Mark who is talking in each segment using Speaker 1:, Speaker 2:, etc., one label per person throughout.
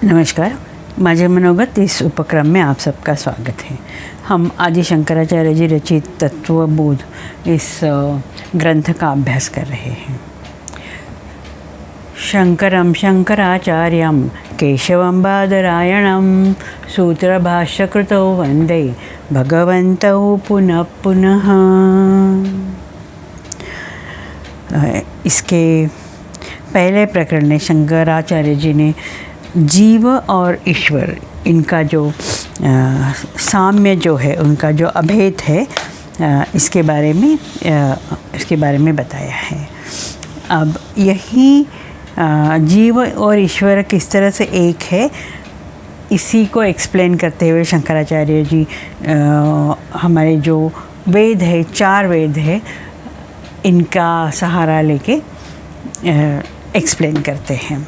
Speaker 1: नमस्कार, माझे मनोगत इस उपक्रम में आप सबका स्वागत है। हम आदि शंकराचार्य जी रचित तत्वबोध इस ग्रंथ का अभ्यास कर रहे हैं। शंकरं शंकराचार्यं केशवं बादरायणं सूत्रभाष्यकृतौ वन्दे भगवन्तौ पुनः पुनः। इसके पहले प्रकरण में शंकराचार्य जी ने जीव और ईश्वर, इनका जो साम्य जो है, उनका जो अभेद है, इसके बारे में बताया है। अब यही जीव और ईश्वर किस तरह से एक है, इसी को एक्सप्लेन करते हुए शंकराचार्य जी हमारे जो वेद है, 4 वेद है, इनका सहारा लेके एक्सप्लेन करते हैं।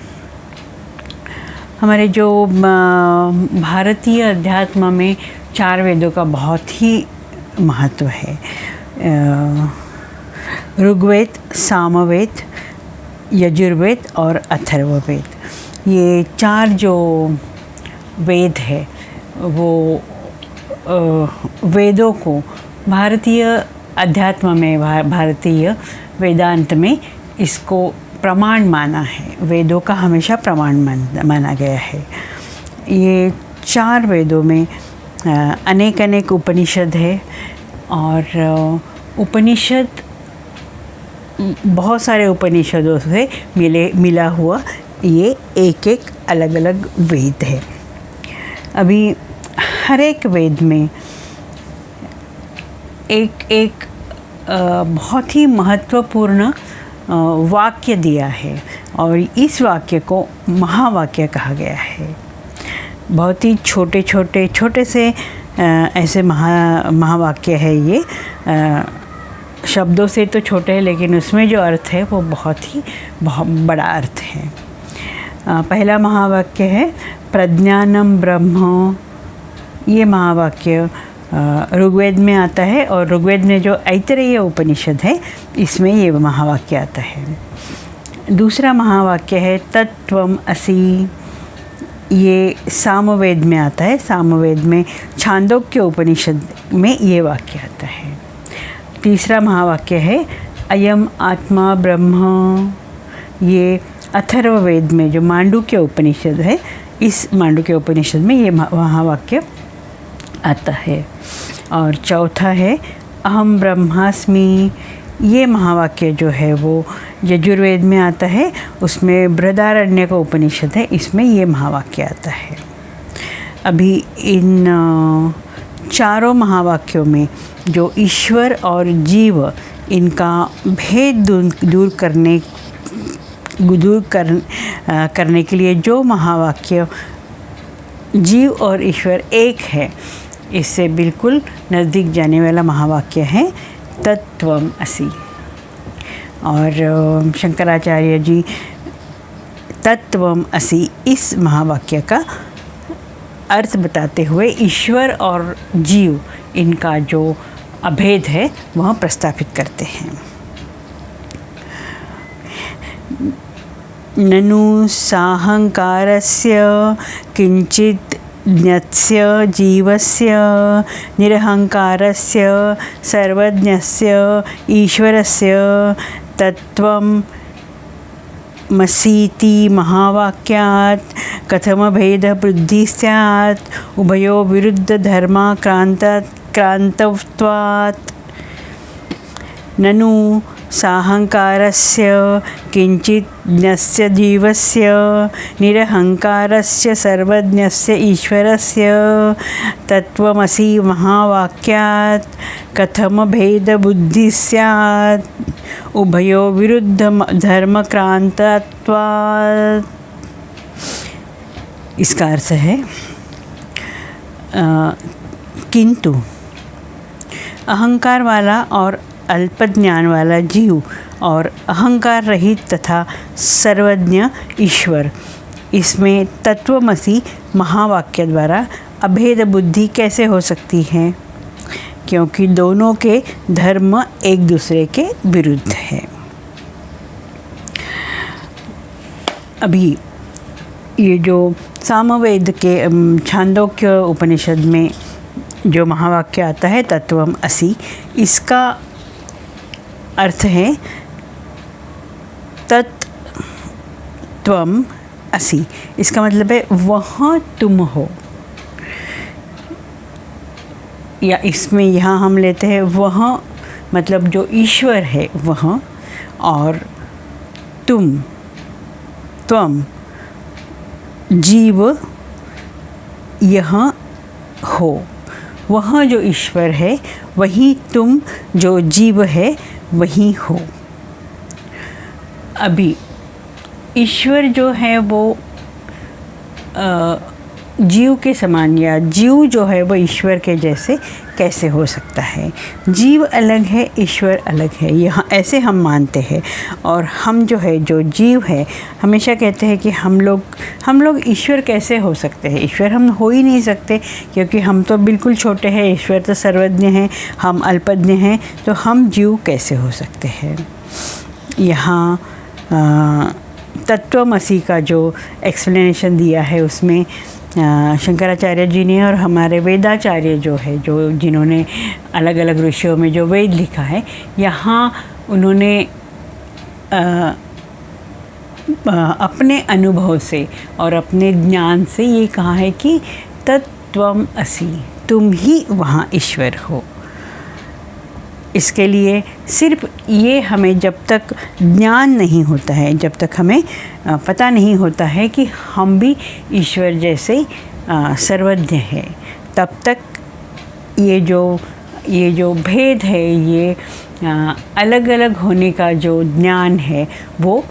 Speaker 1: हमारे जो भारतीय अध्यात्म में 4 वेदों का बहुत ही महत्व है। ऋग्वेद, सामवेद, यजुर्वेद और अथर्ववेद, ये 4 जो वेद है वो वेदों को भारतीय अध्यात्म में, भारतीय वेदांत में इसको प्रमाण माना है। वेदों का हमेशा प्रमाण माना गया है। ये 4 वेदों में अनेक उपनिषद है और उपनिषद बहुत सारे उपनिषदों से मिला हुआ ये एक अलग अलग वेद है। अभी हर एक वेद में एक बहुत ही महत्वपूर्ण वाक्य दिया है और इस वाक्य को महावाक्य कहा गया है। बहुत ही छोटे से ऐसे महावाक्य है ये। शब्दों से तो छोटे हैं, लेकिन उसमें जो अर्थ है वो बहुत बड़ा अर्थ है। पहला महावाक्य है प्रज्ञानम ब्रह्म। ये महावाक्य ऋग्वेद में आता है और ऋग्वेद में जो ऐतरेय उपनिषद है, इसमें ये महावाक्य आता है। दूसरा महावाक्य है तत्वम असि। ये सामवेद में आता है। सामवेद में छांदोग्य उपनिषद में ये वाक्य आता है। तीसरा महावाक्य है अयम आत्मा ब्रह्म। ये अथर्ववेद में जो मांडुक्य उपनिषद है, इस मांडुक्य उपनिषद में ये महावाक्य आता है। और चौथा है अहम ब्रह्मास्मि। ये महावाक्य जो है वो यजुर्वेद में आता है, उसमें बृहदारण्यक उपनिषद है, इसमें ये महावाक्य आता है। अभी इन 4 महावाक्यों में जो ईश्वर और जीव, इनका भेद दूर करने के लिए जो महावाक्य जीव और ईश्वर एक है, इससे बिल्कुल नज़दीक जाने वाला महावाक्य है तत्वम असि। और शंकराचार्य जी तत्वम असि इस महावाक्य का अर्थ बताते हुए ईश्वर और जीव, इनका जो अभेद है वह प्रस्तावित करते हैं। ननु साहंकारस्य किंचित् ज्ञस्य जीवस्य निरहंकारस्य सर्वज्ञस्य ईश्वरस्य तत्वं मसीति महावाक्यात् कथमभेद बुद्धि स्यात् उभयो विरुद्ध धर्माक्रान्तत्वात्। ननु साहंकारस्य किंचित् ज्ञस्य जीवस्य निरहंकारस्य सर्वज्ञस्य ईश्वरस्य तत्वमसि महावाक्यात् कथमभेद बुद्धि स्यात् उभयो विरुद्ध धर्माक्रान्तत्वात्। इसका अर्थ है किंतु अहंकार वाला और अल्पज्ञान वाला जीव और अहंकार रहित तथा सर्वज्ञ ईश्वर, इसमें तत्वमसि महावाक्य द्वारा अभेद बुद्धि कैसे हो सकती है, क्योंकि दोनों के धर्म एक दूसरे के विरुद्ध है। अभी ये जो सामवेद के छांदोग्य उपनिषद में जो महावाक्य आता है तत्वम असि, इसका अर्थ है तत्त्वम असि। इसका मतलब है वहाँ तुम हो, या इसमें यहाँ हम लेते हैं वह मतलब जो ईश्वर है वह, और त्वम जीव यह हो। वह जो ईश्वर है वही तुम जो जीव है वही हो। अभी ईश्वर जो है वो जीव के समान, या जीव जो है वो ईश्वर के जैसे कैसे हो सकता है। जीव अलग है, ईश्वर अलग है, यहाँ ऐसे हम मानते हैं। और हम जो है, जो जीव है, हमेशा कहते हैं कि हम लोग ईश्वर कैसे हो सकते हैं। ईश्वर हम हो ही नहीं सकते, क्योंकि हम तो बिल्कुल छोटे हैं, ईश्वर तो सर्वज्ञ हैं, हम अल्पज्ञ हैं, तो हम जीव कैसे हो सकते हैं। यहाँ तत्वमसि का जो एक्सप्लेनेशन दिया है उसमें शंकराचार्य जी ने और हमारे वेदाचार्य जो है, जो जिन्होंने अलग अलग ऋषियों में जो वेद लिखा है, यहाँ उन्होंने अपने अनुभव से और अपने ज्ञान से ये कहा है कि तत्त्वम असि, तुम ही वहाँ ईश्वर हो। इसके लिए सिर्फ ये हमें जब तक ज्ञान नहीं होता है, जब तक हमें पता नहीं होता है कि हम भी ईश्वर जैसे सर्वज्ञ है, तब तक ये जो भेद है, ये अलग अलग होने का जो ज्ञान है वो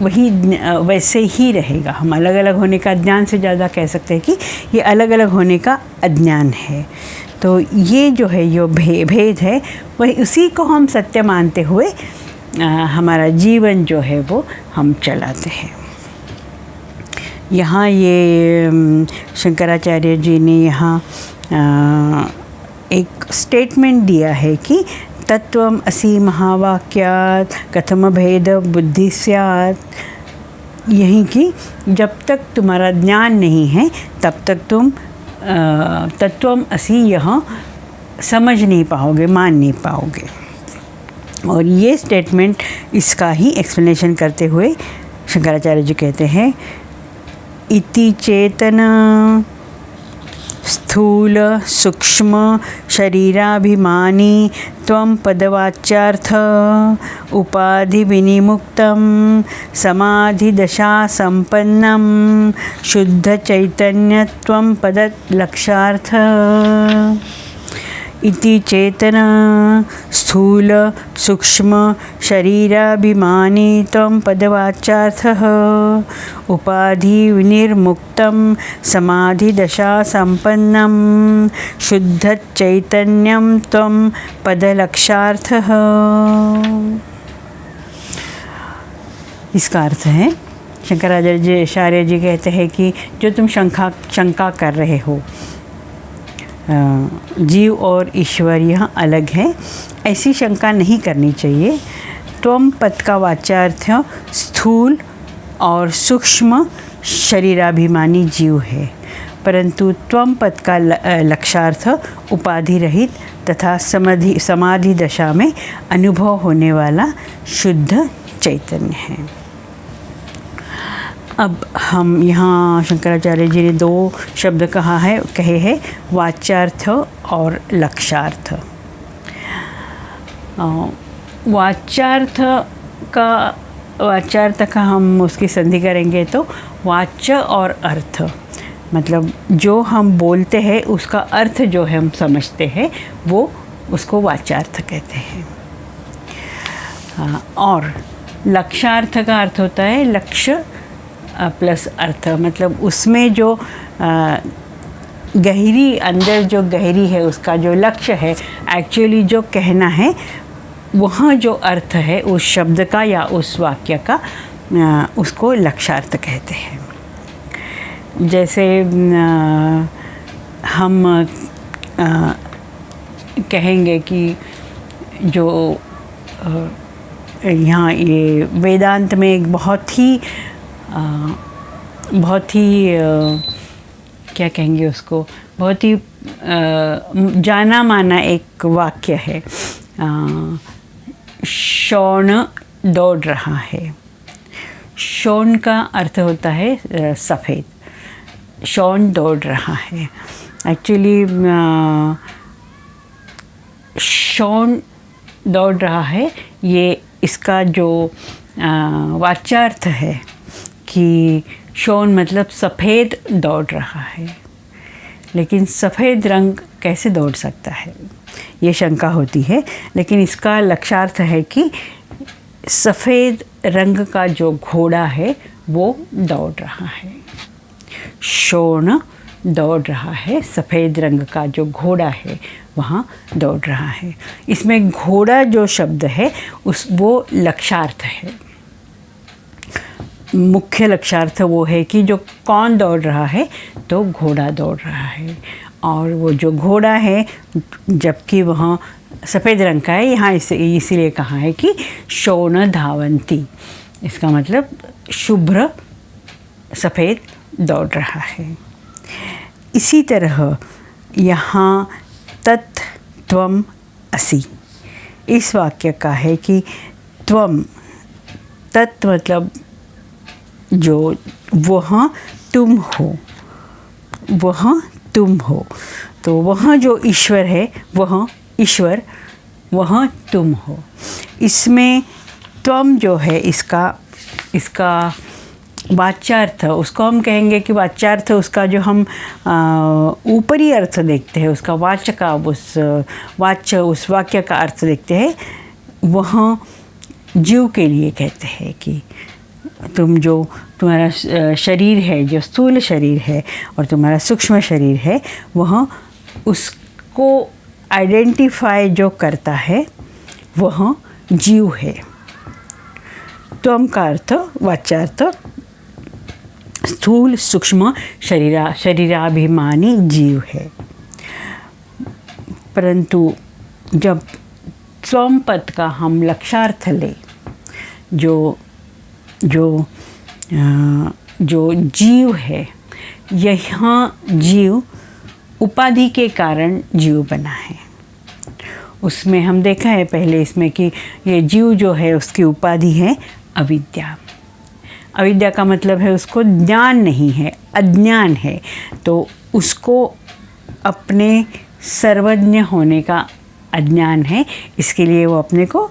Speaker 1: वही वैसे ही रहेगा। हम अलग अलग होने का ज्ञान से ज़्यादा कह सकते हैं कि ये अलग अलग होने का अज्ञान है। तो ये जो है जो भेद है, वही उसी को हम सत्य मानते हुए हमारा जीवन जो है वो हम चलाते हैं। यहाँ ये शंकराचार्य जी ने यहाँ एक स्टेटमेंट दिया है कि तत्वम असि महावाक्यात् कथम भेद बुद्धि स्यात्। यही कि जब तक तुम्हारा ज्ञान नहीं है तब तक तुम तत्वम असि यह समझ नहीं पाओगे, मान नहीं पाओगे। और ये स्टेटमेंट इसका ही एक्सप्लेनेशन करते हुए शंकराचार्य जी कहते हैं, इति चेतन स्थूल सूक्ष्म शरीराभिमानी त्वं पदवाच्यार्थ उपाधि विनिमुक्तं समाधिदशा संपन्नं शुद्ध चैतन्य त्वं पदलक्षार्थ। इति चेतन स्थूल सूक्ष्म शरीराभिमानी त्वं पदवाच्यार्थः उपाधि विनिर्मुक्तं समाधिदशा संपन्नं शुद्ध चैतन्यं त्वं पदलक्षार्थः। इसका अर्थ है, शंकराचार्य जी कहते हैं कि जो तुम शंका कर रहे हो, जीव और ईश्वर यह अलग है, ऐसी शंका नहीं करनी चाहिए। त्वम पद का वाच्यार्थ स्थूल और सूक्ष्म शरीराभिमानी जीव है, परंतु त्वम पद का लक्षार्थ उपाधि रहित तथा समाधि दशा में अनुभव होने वाला शुद्ध चैतन्य है। अब हम यहाँ शंकराचार्य जी ने दो शब्द कहे हैं, वाच्यार्थ और लक्षार्थ। वाच्यार्थ का हम उसकी संधि करेंगे तो वाच्य और अर्थ, मतलब जो हम बोलते हैं उसका अर्थ जो है हम समझते हैं, वो उसको वाच्यार्थ कहते हैं। और लक्षार्थ का अर्थ होता है लक्ष्य प्लस अर्थ, मतलब उसमें जो गहरी, अंदर जो गहरी है उसका जो लक्ष्य है, एक्चुअली जो कहना है, वहाँ जो अर्थ है उस शब्द का या उस वाक्य का, उसको लक्षार्थ कहते हैं। जैसे हम कहेंगे कि जो यहाँ ये वेदांत में एक बहुत ही बहुत ही क्या कहेंगे उसको, बहुत ही जाना माना एक वाक्य है। शौन दौड़ रहा है। शौन का अर्थ होता है सफ़ेद। शौन दौड़ रहा है। एक्चुअली शौन दौड़ रहा है, ये इसका जो वाच्यार्थ है कि शौन मतलब सफ़ेद दौड़ रहा है। लेकिन सफ़ेद रंग कैसे दौड़ सकता है, ये शंका होती है। लेकिन इसका लक्ष्यार्थ है कि सफ़ेद रंग का जो घोड़ा है वो दौड़ रहा है। शौन दौड़ रहा है, सफ़ेद रंग का जो घोड़ा है वहाँ दौड़ रहा है। इसमें घोड़ा जो शब्द है वो लक्ष्यार्थ है। मुख्य लक्ष्यार्थ वो है कि जो कौन दौड़ रहा है, तो घोड़ा दौड़ रहा है। और वो जो घोड़ा है, जबकि वह सफ़ेद रंग का है, यहाँ इसीलिए कहा है कि शौन धावन्ति। इसका मतलब शुभ्र सफ़ेद दौड़ रहा है। इसी तरह यहाँ तत् त्वम असि, इस वाक्य का है कि त्वम, तत् मतलब जो, वह तुम हो, वह तुम हो। तो वह जो ईश्वर है, वह ईश्वर, वह तुम हो। इसमें त्वम जो है, इसका वाच्यार्थ, उसको हम कहेंगे कि वाच्यार्थ, उसका जो हम ऊपरी अर्थ देखते हैं, उसका वाच्य का, उस वाक्य का अर्थ देखते हैं, वह जीव के लिए कहते हैं कि तुम्हारा शरीर है, जो स्थूल शरीर है और तुम्हारा सूक्ष्म शरीर है, वह उसको आइडेंटिफाई जो करता है वह जीव है। त्वम का अर्थ, वाच्यार्थ, स्थूल सूक्ष्म शरीराभिमानी जीव है। परंतु जब त्वम पद का हम लक्ष्यार्थ ले, जो जीव है, यहाँ जीव उपाधि के कारण जीव बना है। उसमें हम देखा है पहले इसमें कि ये जीव जो है उसकी उपाधि है अविद्या। अविद्या का मतलब है उसको ज्ञान नहीं है, अज्ञान है। तो उसको अपने सर्वज्ञ होने का अज्ञान है, इसके लिए वो अपने को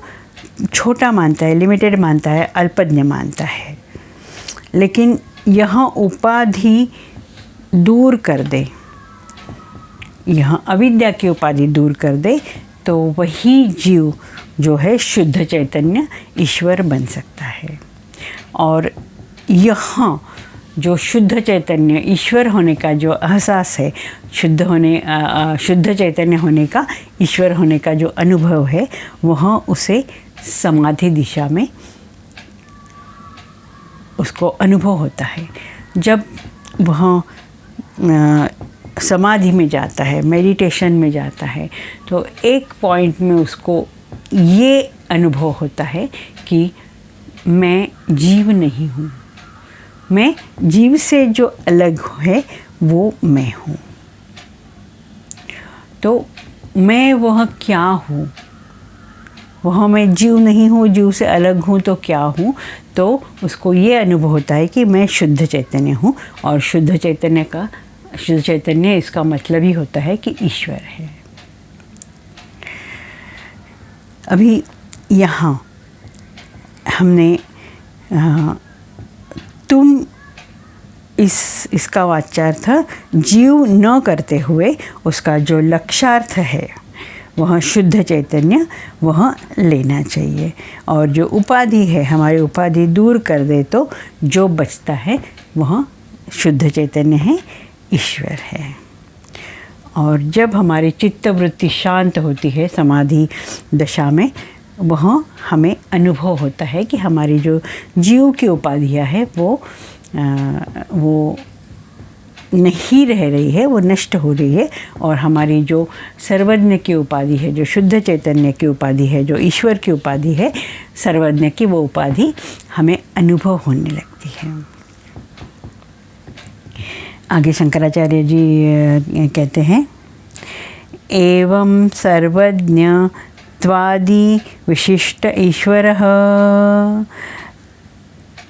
Speaker 1: छोटा मानता है, लिमिटेड मानता है, अल्पज्ञ मानता है। लेकिन यहाँ उपाधि दूर कर दे, यहाँ अविद्या की उपाधि दूर कर दे, तो वही जीव जो है शुद्ध चैतन्य ईश्वर बन सकता है। और यहाँ जो शुद्ध चैतन्य ईश्वर होने का जो एहसास है, शुद्ध चैतन्य होने का, ईश्वर होने का जो अनुभव है, वह उसे समाधि दिशा में उसको अनुभव होता है। जब वह समाधि में जाता है, मेडिटेशन में जाता है, तो एक पॉइंट में उसको ये अनुभव होता है कि मैं जीव नहीं हूँ, मैं जीव से जो अलग है वो मैं हूँ। तो मैं वह क्या हूँ, वह मैं जीव नहीं हूँ, जीव से अलग हूँ तो क्या हूँ। तो उसको ये अनुभव होता है कि मैं शुद्ध चैतन्य हूँ। और शुद्ध चैतन्य इसका मतलब ही होता है कि ईश्वर है। अभी यहाँ हमने तुम इसका वाच्यार्थ जीव न करते हुए उसका जो लक्ष्यार्थ है वह शुद्ध चैतन्य, वह लेना चाहिए। और जो उपाधि है, हमारी उपाधि दूर कर दे तो जो बचता है वह शुद्ध चैतन्य है, ईश्वर है। और जब हमारी चित्त वृत्ति शांत होती है समाधि दशा में, वह हमें अनुभव होता है कि हमारी जो जीव की उपाधियाँ है वो नहीं रह रही है, वो नष्ट हो रही है। और हमारी जो सर्वज्ञ की उपाधि है, जो शुद्ध चैतन्य की उपाधि है, जो ईश्वर की उपाधि है, सर्वज्ञ की, वो उपाधि हमें अनुभव होने लगती है। आगे शंकराचार्य जी कहते हैं, एवं सर्वज्ञ त्वादि विशिष्ट ईश्वरः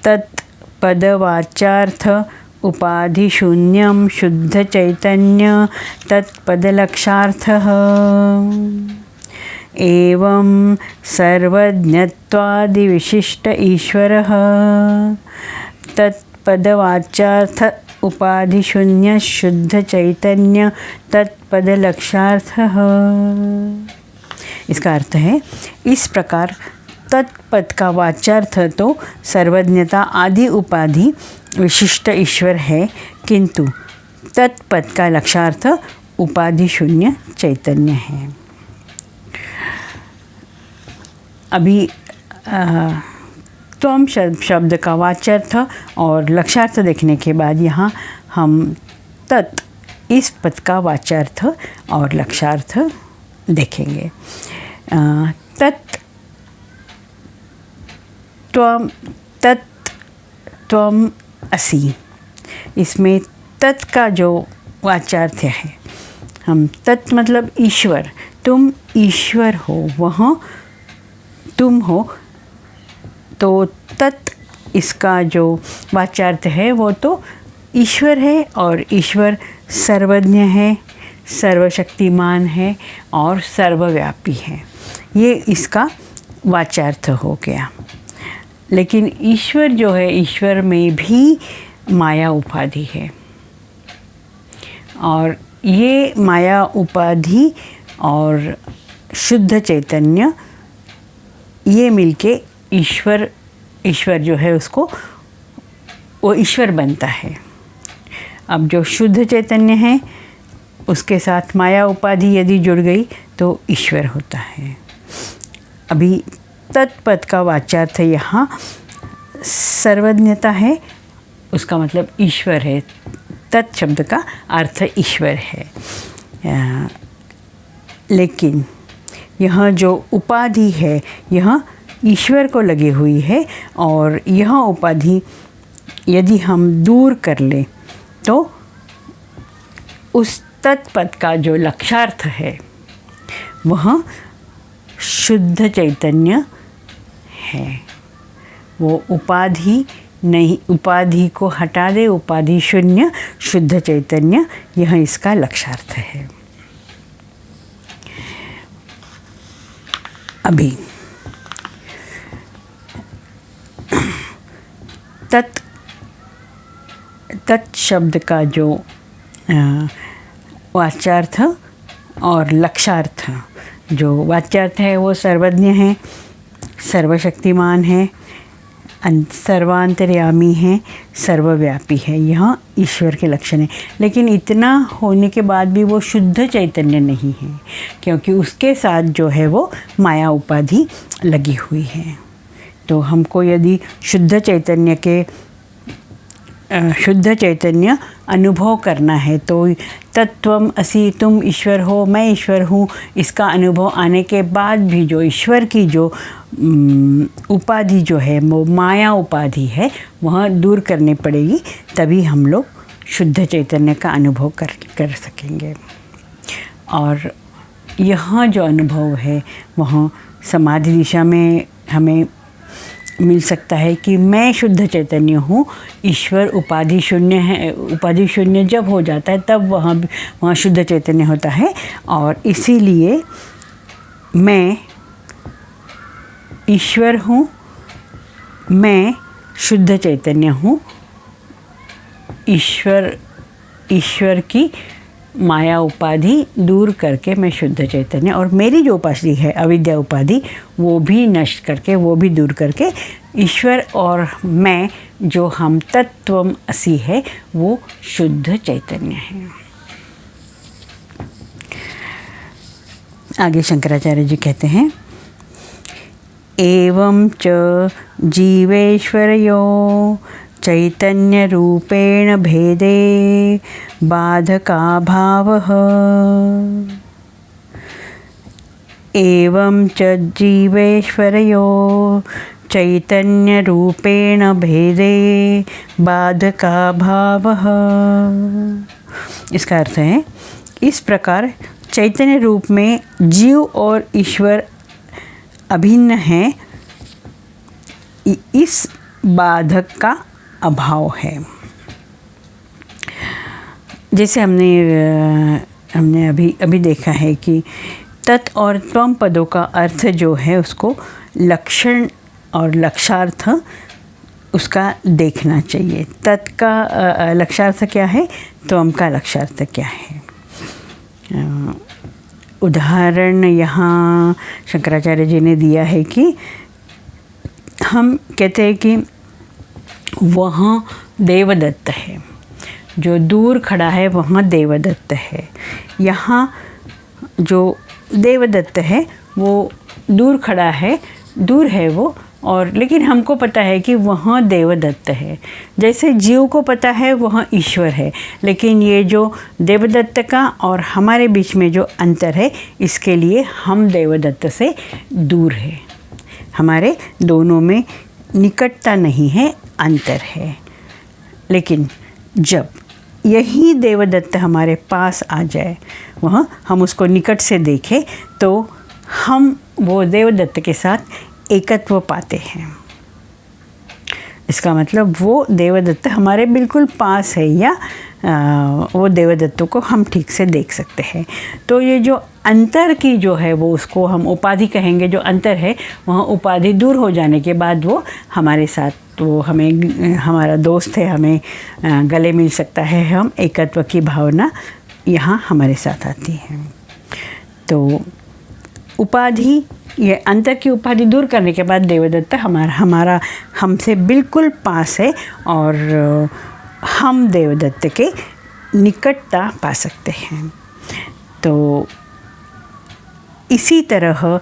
Speaker 1: तत्पदवाच्यार्थ उपाधिशून्यं शुद्ध चैतन्य तत्पदलक्षार्थः। एवं सर्वज्ञत्वादि विशिष्ट ईश्वरः तत्पदवाच्यार्थ उपाधिशून्य शुद्ध चैतन्य तत्पदलक्षार्थः। इसका अर्थ है, इस प्रकार तत्पद का वाच्यार्थ तो सर्वज्ञता आदि उपाधि विशिष्ट ईश्वर है, किंतु तत्पद का लक्षार्थ उपाधि शून्य चैतन्य है। अभी त्वम शब्द का वाच्यार्थ और लक्षार्थ देखने के बाद यहाँ हम तत् इस पद का वाच्यार्थ और लक्षार्थ देखेंगे। तत् त्वम असि, इसमें तत् का जो वाच्यार्थ है, हम तत् मतलब ईश्वर, तुम ईश्वर हो, वह तुम हो, तो तत् इसका जो वाच्यार्थ है वो तो ईश्वर है, और ईश्वर सर्वज्ञ है, सर्वशक्तिमान है और सर्वव्यापी है। ये इसका वाच्यार्थ हो गया। लेकिन ईश्वर जो है, ईश्वर में भी माया उपाधि है, और ये माया उपाधि और शुद्ध चैतन्य ये मिलके ईश्वर जो है उसको वो ईश्वर बनता है। अब जो शुद्ध चैतन्य है उसके साथ माया उपाधि यदि जुड़ गई तो ईश्वर होता है। अभी तत्पद का वाच्यार्थ यहाँ सर्वज्ञता है, उसका मतलब ईश्वर है। तत् शब्द का अर्थ ईश्वर है, लेकिन यह जो उपाधि है यह ईश्वर को लगी हुई है, और यह उपाधि यदि हम दूर कर लें तो उस तत्पद का जो लक्षार्थ है वह शुद्ध चैतन्य है। वो उपाधि नहीं, उपाधि को हटा दे, उपाधि शून्य शुद्ध चैतन्य, यह इसका लक्षार्थ है। अभी तत् शब्द का जो वाच्यार्थ और लक्षार्थ, जो वाच्यार्थ है वो सर्वज्ञ है, सर्वशक्तिमान है, सर्वांतर्यामी है, सर्वव्यापी है, यह ईश्वर के लक्षण है। लेकिन इतना होने के बाद भी वो शुद्ध चैतन्य नहीं है, क्योंकि उसके साथ जो है वो माया उपाधि लगी हुई है। तो हमको यदि शुद्ध चैतन्य अनुभव करना है तो तत्वम असि, तुम ईश्वर हो, मैं ईश्वर हूँ, इसका अनुभव आने के बाद भी जो ईश्वर की जो उपाधि जो है वो माया उपाधि है वह दूर करनी पड़ेगी, तभी हम लोग शुद्ध चैतन्य का अनुभव कर सकेंगे। और यह जो अनुभव है वह समाधि दिशा में हमें मिल सकता है कि मैं शुद्ध चैतन्य हूँ, ईश्वर उपाधि शून्य है। उपाधि शून्य जब हो जाता है तब वहाँ शुद्ध चैतन्य होता है, और इसीलिए मैं ईश्वर हूँ, मैं शुद्ध चैतन्य हूँ, ईश्वर की माया उपाधि दूर करके मैं शुद्ध चैतन्य, और मेरी जो उपाधि है अविद्या उपाधि वो भी नष्ट करके, वो भी दूर करके ईश्वर और मैं जो हम तत्वम असि है वो शुद्ध चैतन्य है। आगे शंकराचार्य जी कहते हैं, एवं च जीवेश्वरयो चैतन्य रूपेण भेदे बाधका भावः। एवं च जीवेश्वरयो चैतन्य रूपेण भेदे बाधका भावः। इसका अर्थ है इस प्रकार चैतन्य रूप में जीव और ईश्वर अभिन्न हैं, इस बाधक का अभाव है। जैसे हमने अभी देखा है कि तत् और त्वम पदों का अर्थ जो है उसको लक्षण और लक्षार्थ उसका देखना चाहिए। तत् का लक्षार्थ क्या है, त्वम का लक्षार्थ क्या है। उदाहरण यहाँ शंकराचार्य जी ने दिया है कि हम कहते हैं कि वहाँ देवदत्त है, जो दूर खड़ा है वहाँ देवदत्त है। यहाँ जो देवदत्त है वो दूर खड़ा है, दूर है वो, और लेकिन हमको पता है कि वहाँ देवदत्त है। जैसे जीव को पता है वहाँ ईश्वर है, लेकिन ये जो देवदत्त का और हमारे बीच में जो अंतर है, इसके लिए हम देवदत्त से दूर है। हमारे दोनों में निकटता नहीं है, अंतर है। लेकिन जब यही देवदत्त हमारे पास आ जाए, वह हम उसको निकट से देखें, तो हम वो देवदत्त के साथ एकत्व पाते हैं। इसका मतलब वो देवदत्त हमारे बिल्कुल पास है, या वो देवदत्तों को हम ठीक से देख सकते हैं। तो ये जो अंतर की जो है वो उसको हम उपाधि कहेंगे। जो अंतर है वहाँ उपाधि दूर हो जाने के बाद वो हमारे साथ, तो हमें हमारा दोस्त है, हमें गले मिल सकता है, हम एकत्व की भावना यहाँ हमारे साथ आती है। तो उपाधि, ये अंतर की उपाधि दूर करने के बाद देवदत्त हमारा हमसे बिल्कुल पास है, और हम देवदत्त के निकटता पा सकते हैं। तो इसी तरह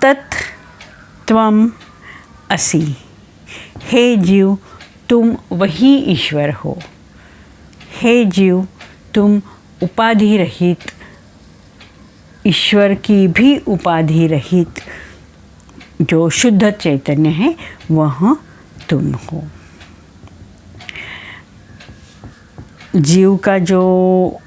Speaker 1: तत् त्वम असि, हे जीव तुम वही ईश्वर हो। हे जीव तुम उपाधि रहित, ईश्वर की भी उपाधि रहित जो शुद्ध चैतन्य है वह तुम हो। जीव का जो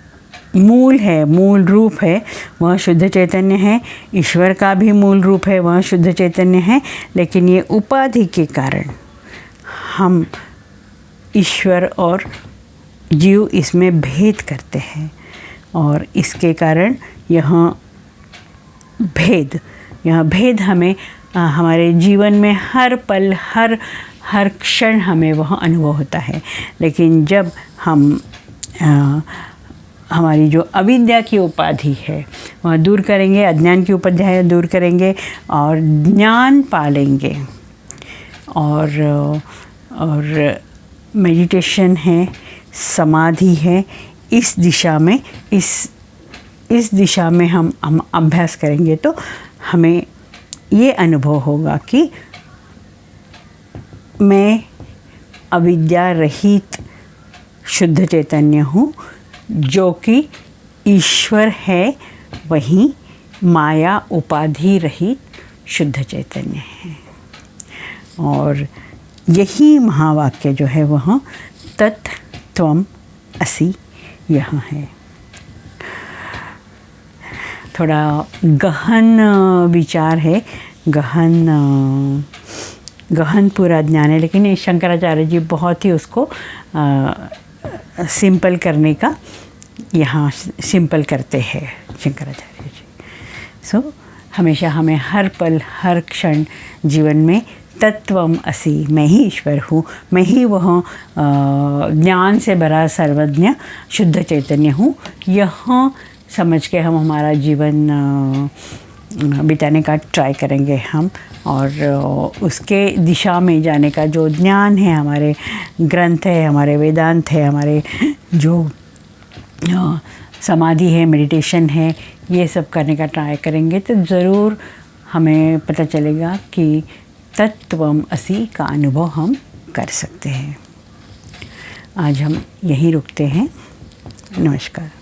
Speaker 1: मूल है, मूल रूप है, वह शुद्ध चैतन्य है। ईश्वर का भी मूल रूप है, वह शुद्ध चैतन्य है। लेकिन ये उपाधि के कारण हम ईश्वर और जीव इसमें भेद करते हैं, और इसके कारण यह भेद हमें हमारे जीवन में हर पल, हर क्षण हमें वह अनुभव होता है। लेकिन जब हम हमारी जो अविद्या की उपाधि है वह दूर करेंगे, अज्ञान की उपाधि दूर करेंगे और ज्ञान पालेंगे, और मेडिटेशन है, समाधि है, इस दिशा में हम अभ्यास करेंगे तो हमें ये अनुभव होगा कि मैं अविद्या रहित शुद्ध चैतन्य हूँ, जो कि ईश्वर है वही माया उपाधि रहित शुद्ध चैतन्य है। और यही महावाक्य जो है वह तत् त्वम असि यह है। थोड़ा गहन विचार है, गहन पूरा ज्ञान है, लेकिन शंकराचार्य जी बहुत ही उसको सिंपल करने का यहाँ सिंपल करते हैं शंकराचार्य जी। हमेशा हमें हर पल, हर क्षण जीवन में तत्वम असि, मैं ही ईश्वर हूँ, मैं ही वह ज्ञान से भरा सर्वज्ञ शुद्ध चैतन्य हूँ, यह समझ के हम हमारा जीवन बिताने का ट्राई करेंगे हम। और उसके दिशा में जाने का जो ज्ञान है, हमारे ग्रंथ है, हमारे वेदांत है, हमारे जो समाधि है, मेडिटेशन है, ये सब करने का ट्राई करेंगे तो ज़रूर हमें पता चलेगा कि तत्वम असि का अनुभव हम कर सकते हैं। आज हम यहीं रुकते हैं। नमस्कार।